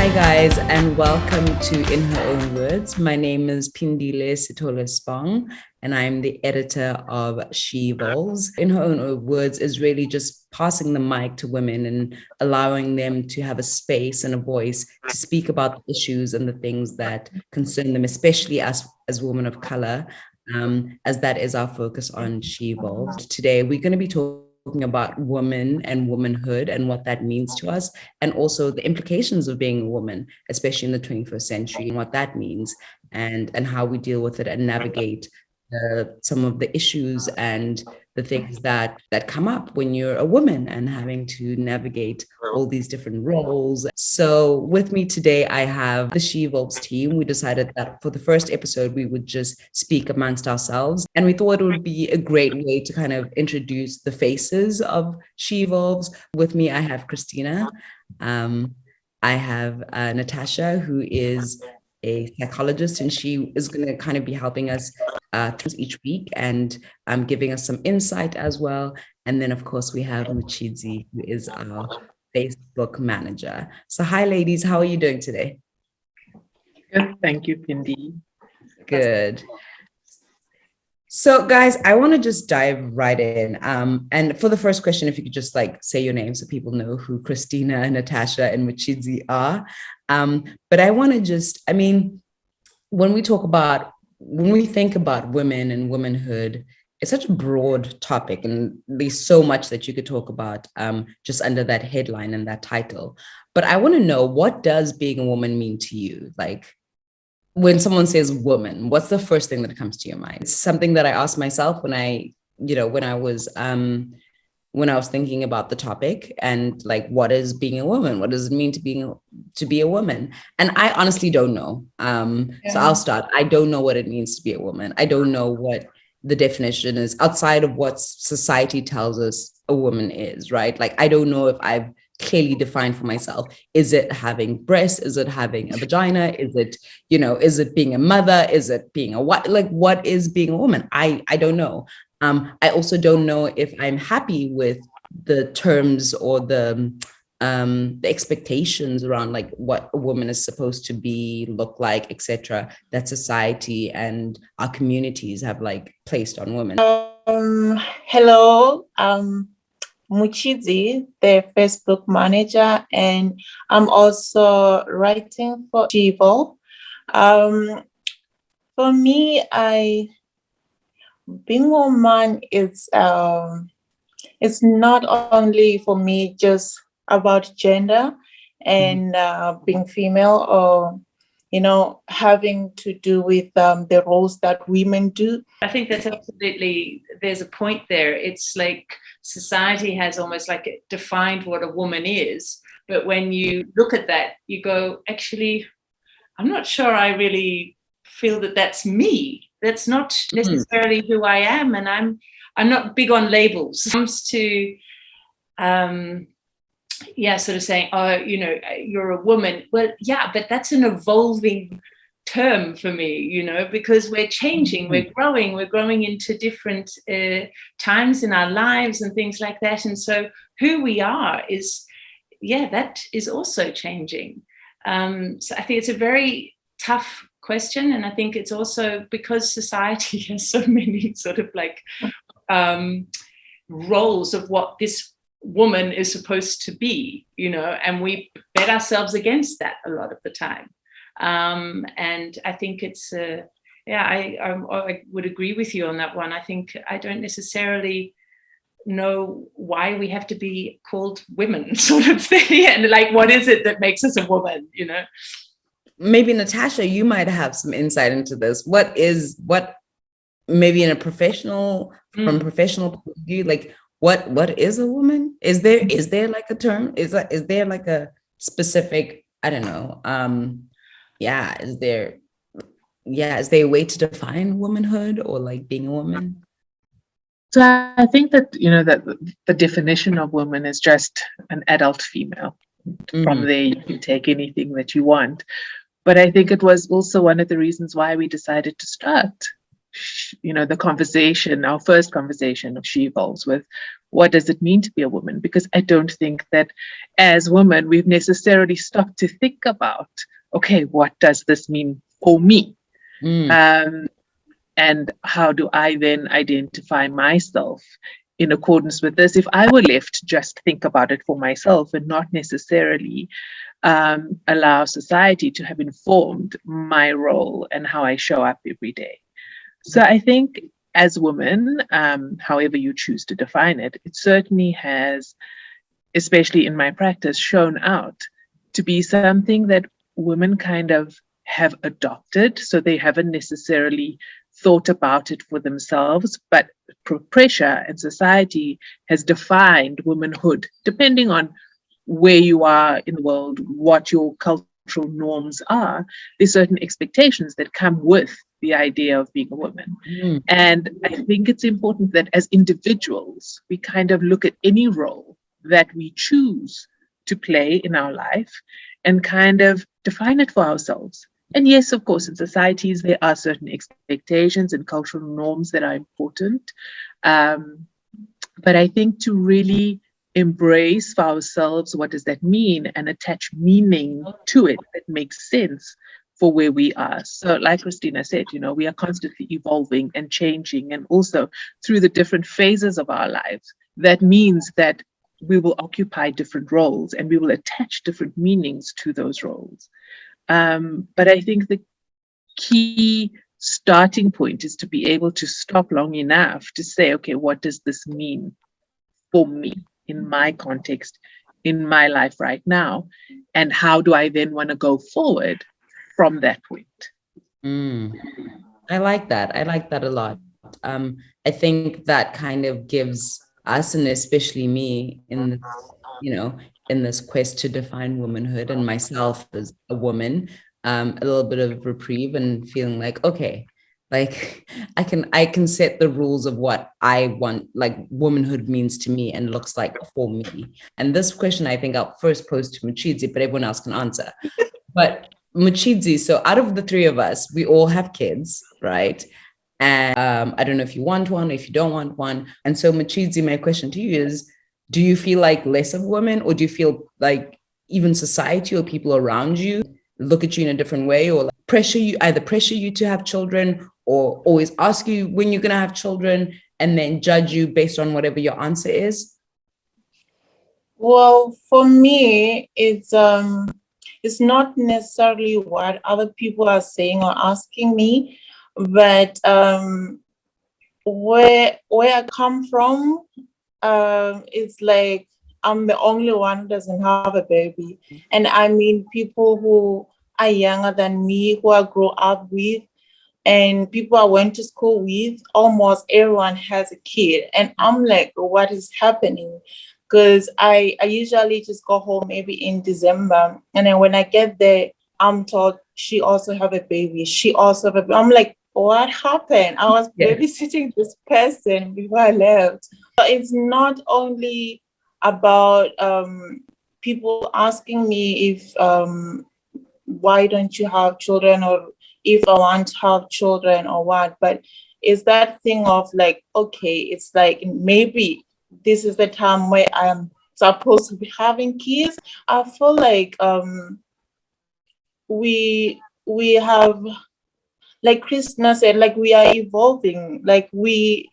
Hi guys, and welcome to In Her Own Words. My name is Pindile Sitole Spong, and I'm the editor of She Evolves. In Her Own Words is really just passing the mic to women and allowing them to have a space and a voice to speak about the issues and the things that concern them, especially as women of color, as that is our focus on She Evolves. Today, we're going to be talking about women and womanhood and what that means to us, and also the implications of being a woman, especially in the 21st century, and what that means, and how we deal with it and navigate some of the issues and the things that come up when you're a woman and having to navigate all these different roles. So with me today, I have the She Evolves team. We decided that for the first episode, we would just speak amongst ourselves. And we thought it would be a great way to kind of introduce the faces of She Evolves. With me, I have Christina. I have Natasha, who is a psychologist, and she is going to kind of be helping us each week and giving us some insight as well. And then, of course, we have Muchidzi, who is our Facebook manager. So hi, ladies. How are you doing today? Good. Thank you, Pindi. Good. So, guys, I want to just dive right in. And for the first question, if you could just say your name so people know who Christina, Natasha, and Muchidzi are. But I want to just, when we think about women and womanhood, it's such a broad topic, and there's so much that you could talk about just under that headline and that title. But I want to know, what does being a woman mean to you? Like, when someone says woman, what's the first thing that comes to your mind? It's something that I asked myself when I was thinking about the topic, and what is being a woman? What does it mean to be a woman? And I honestly don't know. So I'll start. I don't know what it means to be a woman. I don't know what the definition is outside of what society tells us a woman is, right? I don't know if I've clearly defined for myself. Is it having breasts? Is it having a vagina? Is it being a mother? Is it being a what? What is being a woman? I don't know. I also don't know if I'm happy with the terms or the expectations around what a woman is supposed to be, look like, etc., that society and our communities have placed on women. Hello, Muchidzi, the Facebook manager, and I'm also writing for She Evolves. For me, being a woman is it's not only for me just about gender and being female, or having to do with the roles that women do. I think that's absolutely, there's a point there. It's like society has almost defined what a woman is, but when you look at that, you go, actually, I'm not sure I really feel that that's me. That's not necessarily who I am, and I'm not big on labels. It comes to sort of saying, oh, you're a woman. Well, yeah, but that's an evolving term for me, because we're changing, we're growing into different times in our lives and things like that. And so who we are that is also changing. So I think it's a very tough question. And I think it's also because society has so many sort of roles of what this woman is supposed to be, and we bet ourselves against that a lot of the time. And I think it's, I would agree with you on that one. I think I don't necessarily know why we have to be called women, sort of thing. And what is it that makes us a woman, Maybe Natasha, you might have some insight into this. What maybe in a professional, from a professional point of view, what is a woman? Is there a term? Is there a specific, I don't know. Is there a way to define womanhood or being a woman? So I think that, that the definition of woman is just an adult female. From there, you can take anything that you want. But I think it was also one of the reasons why we decided to start, the conversation, our first conversation of She Evolves, with what does it mean to be a woman? Because I don't think that as women, we've necessarily stopped to think about, okay, what does this mean for me? And how do I then identify myself in accordance with this? If I were left to just think about it for myself and not necessarily allow society to have informed my role and how I show up every day. So I think as women, however you choose to define it, it certainly has, especially in my practice, shown out to be something that women kind of have adopted. So they haven't necessarily thought about it for themselves, but pressure and society has defined womanhood, depending on where you are in the world, what your cultural norms are. There's certain expectations that come with the idea of being a woman. And I think it's important that as individuals, we kind of look at any role that we choose to play in our life and kind of define it for ourselves. And yes, of course, in societies, there are certain expectations and cultural norms that are important. But I think to really embrace for ourselves what does that mean and attach meaning to it that makes sense for where we are. So like Christina said, we are constantly evolving and changing, and also through the different phases of our lives. That means that we will occupy different roles and we will attach different meanings to those roles. But I think the key starting point is to be able to stop long enough to say, okay, what does this mean for me in my context, in my life right now? And how do I then want to go forward from that point? I like that. I like that a lot. I think that kind of gives us, and especially me, in this quest to define womanhood and myself as a woman, a little bit of reprieve and feeling like, okay, like I can set the rules of what I want, like womanhood means to me and looks like for me. And this question I think I'll first pose to Machidzi, but everyone else can answer. But Machidzi, so out of the three of us, we all have kids, right? And I don't know if you want one, or if you don't want one. And so Machidzi, my question to you is, do you feel like less of women, or do you feel like even society or people around you look at you in a different way, or like pressure you to have children, or always ask you when you're going to have children and then judge you based on whatever your answer is? Well, for me, it's not necessarily what other people are saying or asking me, but where I come from, it's like I'm the only one who doesn't have a baby. And I mean, people who are younger than me, who I grew up with, and people I went to school with, almost everyone has a kid. And I'm like, what is happening? Because I usually just go home maybe in December. And then when I get there, I'm told she also have a baby. She also have a baby. I'm like, what happened? I was babysitting this person before I left. So it's not only about people asking me if why don't you have children, or if I want to have children or what, but it's that thing of like, okay, it's like maybe this is the time where I'm supposed to be having kids. I feel like we have, like Christina said, like we are evolving, like we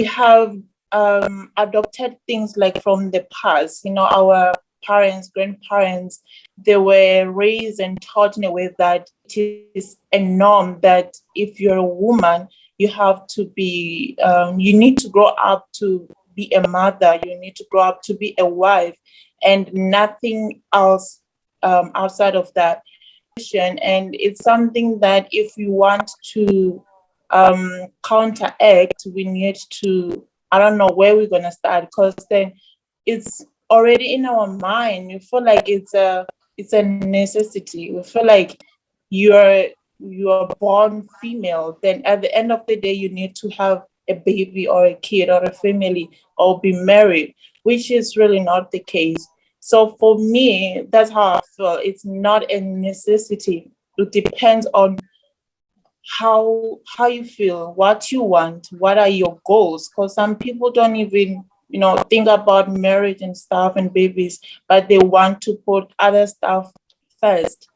have adopted things like from the past, our parents, grandparents, they were raised and taught in a way that it is a norm that if you're a woman, you have to be, you need to grow up to be a mother, you need to grow up to be a wife, and nothing else outside of that. And it's something that if we want to counteract, we need to, I don't know where we're going to start, because then it's already in our mind. We feel like it's a necessity. We feel like you're born female, then at the end of the day you need to have a baby or a kid or a family or be married, which is really not the case. So for me, that's how I feel. It's not a necessity. It depends on how you feel, what you want, what are your goals, because some people don't even think about marriage and stuff and babies, but they want to put other stuff first,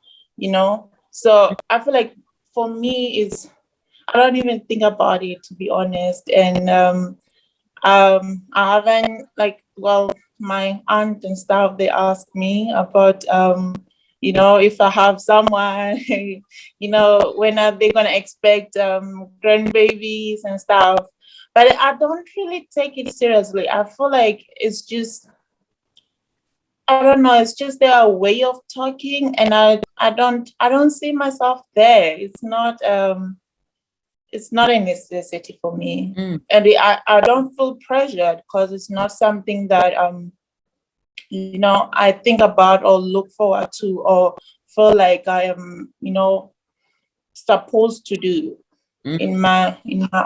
So I feel like for me, I don't even think about it, to be honest. And I haven't my aunt and stuff, they ask me about if I have someone, when are they gonna expect grandbabies and stuff. But I don't really take it seriously. I feel like it's just, I don't know, it's just their way of talking, and I don't see myself there. It's not a necessity for me. And I don't feel pressured, because it's not something that I think about or look forward to or feel like I am supposed to do in my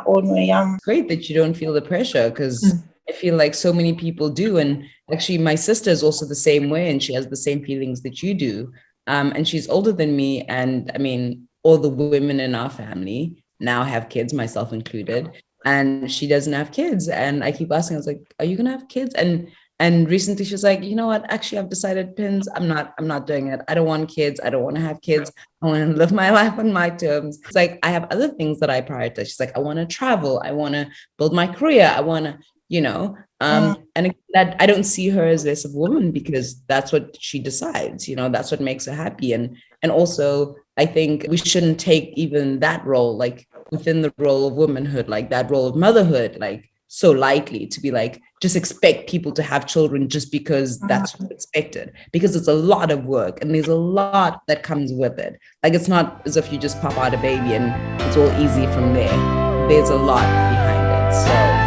own way. Great that you don't feel the pressure, because I feel like so many people do. And actually my sister is also the same way, and she has the same feelings that you do. And she's older than me. And I mean, all the women in our family now have kids, myself included, and she doesn't have kids. And I keep asking, I was like, are you gonna have kids? And recently she was like, you know what, actually I've decided, Pins, I'm not doing it. I don't want kids. I don't want to have kids. I want to live my life on my terms. It's like, I have other things that I prioritize. She's like, I want to travel. I want to build my career. I want to, and that I don't see her as less of a woman, because that's what she decides, that's what makes her happy. And also I think we shouldn't take even that role, like within the role of womanhood, like that role of motherhood, like so lightly, to be like, just expect people to have children just because that's what's expected, because it's a lot of work and there's a lot that comes with it. Like, it's not as if you just pop out a baby and it's all easy from there. There's a lot behind it. So